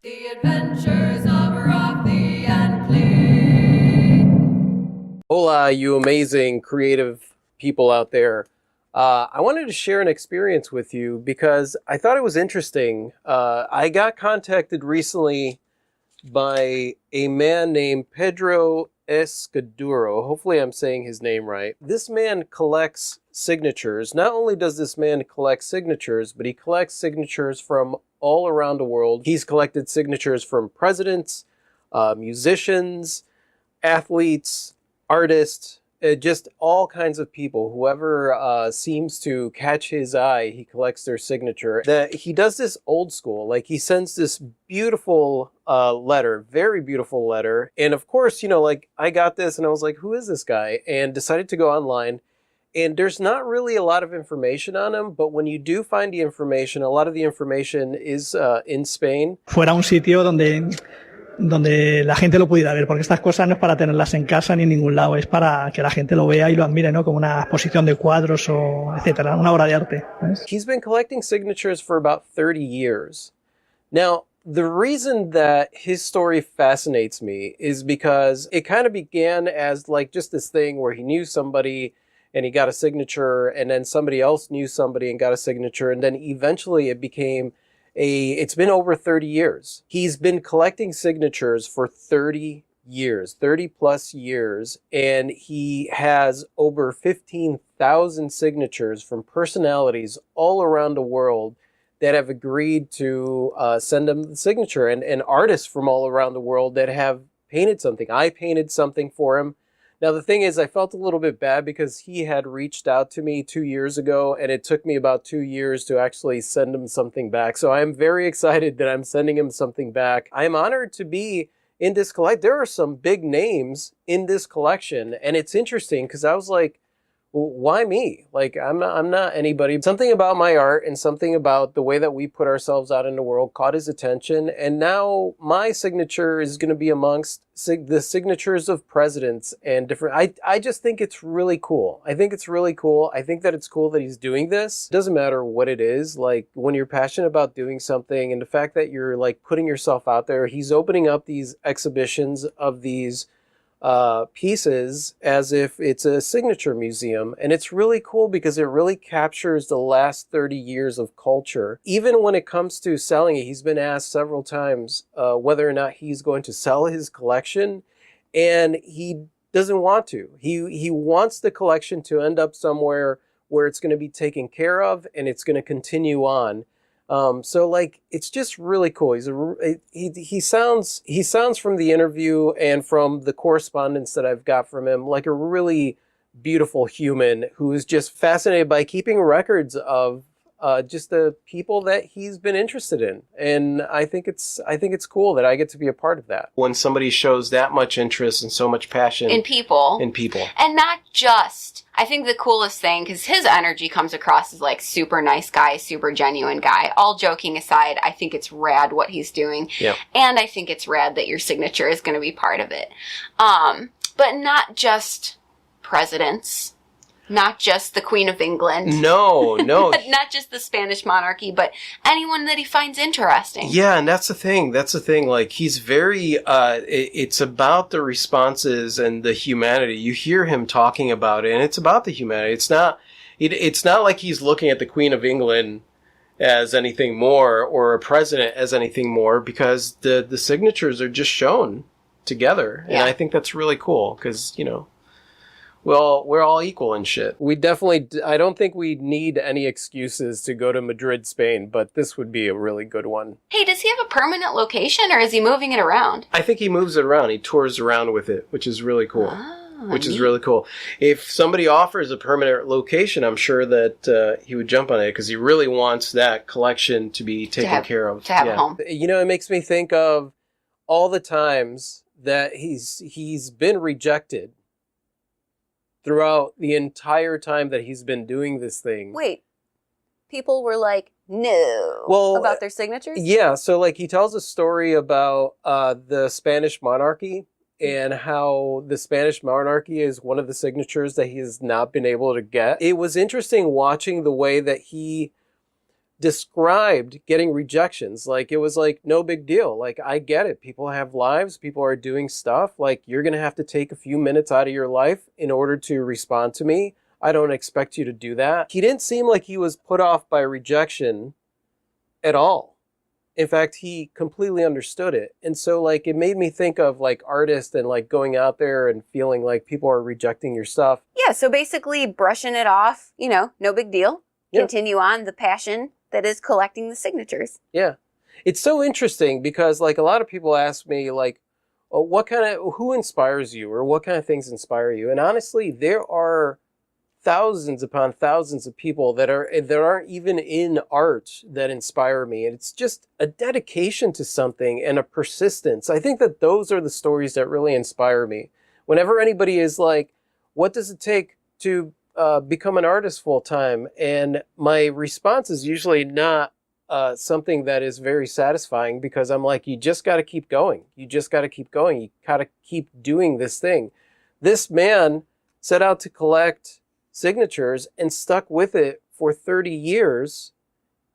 The Adventures of Raffi and Clee. Hola, you amazing creative people out there. I wanted to share an experience with you because I thought it was interesting. I got contacted recently by a man named Pedro Escudero. Hopefully, I'm saying his name right. This man collects signatures. Not only does this man collect signatures, but he collects signatures from all around the world. He's collected signatures from presidents, musicians, athletes, artists, just all kinds of people. Whoever seems to catch his eye, he collects their signature. He does this old school, like he sends this beautiful letter, very beautiful letter. And of course, like I got this and I was like, who is this guy? And decided to go online. And there's not really a lot of information on him, but when you do find the information, a lot of the information is in Spain. Fuera un sitio donde la gente lo pudiera ver, porque estas cosas no es para tenerlas en casa ni en ningún lado, es para que la gente lo vea y lo admire, ¿no? Como una exposición de cuadros o etcétera, una obra de arte, ¿sabes? He's been collecting signatures for about 30 years. Now, the reason that his story fascinates me is because it kind of began as like just this thing where he knew somebody and he got a signature, and then somebody else knew somebody and got a signature, and then eventually it became it's been over 30 years. He's been collecting signatures for 30 years, 30 plus years, and he has over 15,000 signatures from personalities all around the world that have agreed to send him the signature, and artists from all around the world that have painted something. I painted something for him. Now, the thing is, I felt a little bit bad because he had reached out to me 2 years ago, and it took me about 2 years to actually send him something back. So I'm very excited that I'm sending him something back. I'm honored to be in this collection. There are some big names in this collection, and it's interesting because I was like, well, why me? Like, I'm not anybody. Something about my art and something about the way that we put ourselves out in the world caught his attention. And now my signature is going to be amongst the signatures of presidents and different. I just think it's really cool. I think it's really cool. I think that it's cool that he's doing this. It doesn't matter what it is. Like, when you're passionate about doing something and the fact that you're like putting yourself out there, he's opening up these exhibitions of these pieces as if it's a signature museum. And it's really cool because it really captures the last 30 years of culture. Even when it comes to selling it, he's been asked several times whether or not he's going to sell his collection, and he doesn't want to. He wants the collection to end up somewhere where it's going to be taken care of and it's going to continue on. So like, it's just really cool. He sounds from the interview and from the correspondence that I've got from him like a really beautiful human who is just fascinated by keeping records of just the people that he's been interested in. And I think it's cool that I get to be a part of that. When somebody shows that much interest and so much passion in people. And not just, I think the coolest thing, because his energy comes across as like super nice guy, super genuine guy. All joking aside, I think it's rad what he's doing. Yeah. And I think it's rad that your signature is going to be part of it. But not just presidents. Not just the Queen of England. No. Not just the Spanish monarchy, but anyone that he finds interesting. Yeah, and that's the thing. Like, he's very, it's about the responses and the humanity. You hear him talking about it, and it's about the humanity. It's not like he's looking at the Queen of England as anything more or a president as anything more, because the signatures are just shown together. Yeah. And I think that's really cool because, well, we're all equal and shit. I don't think we need any excuses to go to Madrid, Spain, but this would be a really good one. Hey, does he have a permanent location or is he moving it around? I think he moves it around. He tours around with it, which is really cool. Is really cool. If somebody offers a permanent location, I'm sure that he would jump on it because he really wants that collection to be taken care of. To have a home. It makes me think of all the times that he's been rejected throughout the entire time that he's been doing this thing. Wait, people were like, no, about their signatures? Yeah, so like he tells a story about the Spanish monarchy and how the Spanish monarchy is one of the signatures that he has not been able to get. It was interesting watching the way that he described getting rejections. Like, it was like no big deal. Like, I get it. People have lives. People are doing stuff. Like, you're going to have to take a few minutes out of your life in order to respond to me. I don't expect you to do that. He didn't seem like he was put off by rejection at all. In fact, he completely understood it. And so, like, it made me think of, like, artists and, like, going out there and feeling like people are rejecting your stuff. Yeah, so basically brushing it off, you know, no big deal. Yeah. Continue on the passion that is collecting the signatures. Yeah. It's so interesting because, like, a lot of people ask me, like, oh, who inspires you, or what kind of things inspire you? And honestly, there are thousands upon thousands of people that aren't even in art that inspire me. And it's just a dedication to something and a persistence. I think that those are the stories that really inspire me. Whenever anybody is like, what does it take to become an artist full time? And my response is usually not something that is very satisfying, because I'm like, you just got to keep going. You just got to keep going. You got to keep doing this thing. This man set out to collect signatures and stuck with it for 30 years.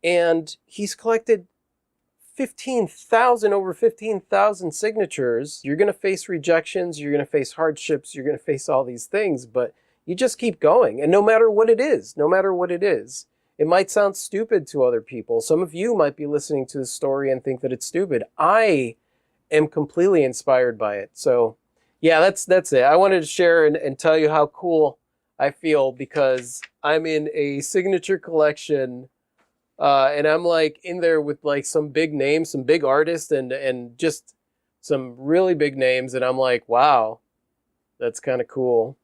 And he's collected over 15,000 signatures. You're going to face rejections. You're going to face hardships. You're going to face all these things, but you just keep going. And no matter what it is, it might sound stupid to other people. Some of you might be listening to this story and think that it's stupid. I am completely inspired by it. So yeah, that's it. I wanted to share and tell you how cool I feel, because I'm in a signature collection, and I'm like in there with like some big names, some big artists, and just some really big names. And I'm like, wow, that's kind of cool.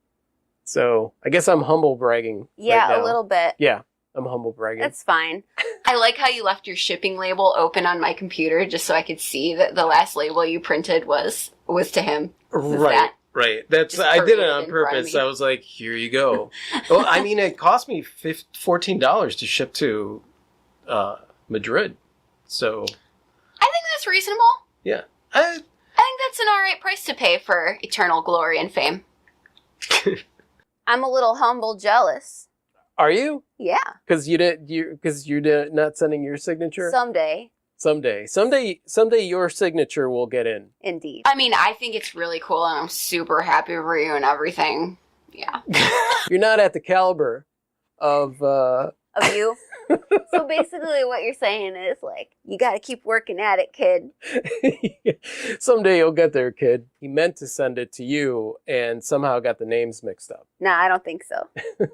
So I guess I'm humble bragging. Yeah, right now. a little bit. Yeah, I'm humble bragging. That's fine. I like how you left your shipping label open on my computer just so I could see that the last label you printed was to him. Right. Right. Just I did it paraded on in front of purpose. me. I was like, here you go. Well, I mean, it cost me $14 to ship to Madrid. So I think that's reasonable. yeah. I think that's an alright price to pay for eternal glory and fame. I'm a little humble jealous. Are you? Yeah. Because you're not sending your signature? Someday. Someday your signature will get in. Indeed. I mean, I think it's really cool and I'm super happy for you and everything. Yeah. You're not at the caliber of Of you. So basically what you're saying is like, you got to keep working at it, kid. Someday you'll get there, kid. He meant to send it to you and somehow got the names mixed up. Nah, I don't think so.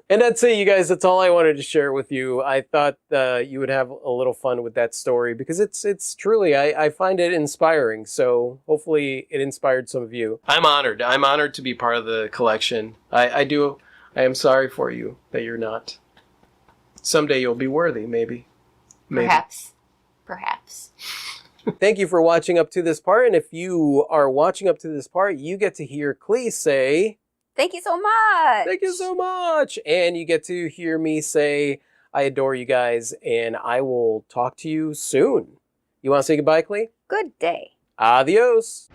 And that's it, you guys. That's all I wanted to share with you. I thought you would have a little fun with that story, because it's truly, I find it inspiring. So hopefully it inspired some of you. I'm honored. I'm honored to be part of the collection. I am sorry for you that you're not. Someday you'll be worthy, maybe. Perhaps. Thank you for watching up to this part. And if you are watching up to this part, you get to hear Clee say, Thank you so much. thank you so much. And you get to hear me say, I adore you guys, and I will talk to you soon. You want to say goodbye, Clee? Good day. Adios.